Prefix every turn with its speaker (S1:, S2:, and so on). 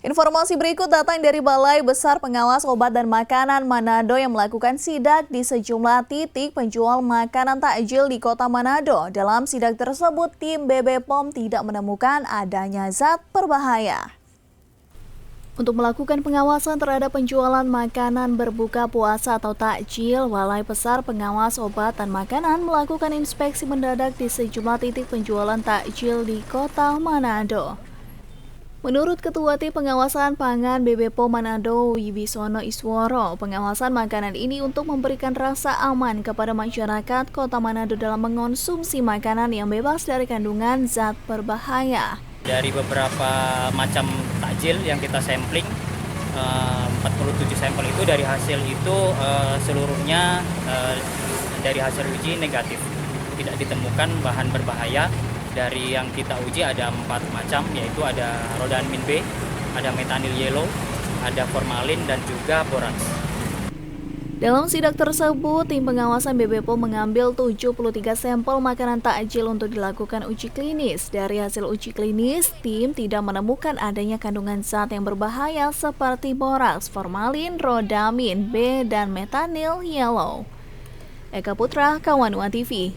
S1: Informasi berikut datang dari Balai Besar Pengawas Obat dan Makanan Manado yang melakukan sidak di sejumlah titik penjual makanan takjil di kota Manado. Dalam sidak tersebut, tim BB POM tidak menemukan adanya zat berbahaya. Untuk melakukan pengawasan terhadap penjualan makanan berbuka puasa atau takjil, Balai Besar Pengawas Obat dan Makanan melakukan inspeksi mendadak di sejumlah titik penjualan takjil di kota Manado. Menurut Ketua Tim Pengawasan Pangan BB POM Manado, Wibisono Isworo, pengawasan makanan ini untuk memberikan rasa aman kepada masyarakat kota Manado dalam mengonsumsi makanan yang bebas dari kandungan zat berbahaya.
S2: Dari beberapa macam takjil yang kita sampling, 47 sampel itu dari hasil itu seluruhnya dari hasil uji negatif. Tidak ditemukan bahan berbahaya. Dari yang kita uji ada 4 macam, yaitu ada rodamin B, ada metanil yellow, ada formalin, dan juga boraks.
S1: Dalam sidak tersebut, tim pengawasan BB POM mengambil 73 sampel makanan takjil untuk dilakukan uji klinis. Dari hasil uji klinis, tim tidak menemukan adanya kandungan zat yang berbahaya seperti boraks, formalin, rodamin B, dan metanil yellow. Eka Putra, Kawanua TV.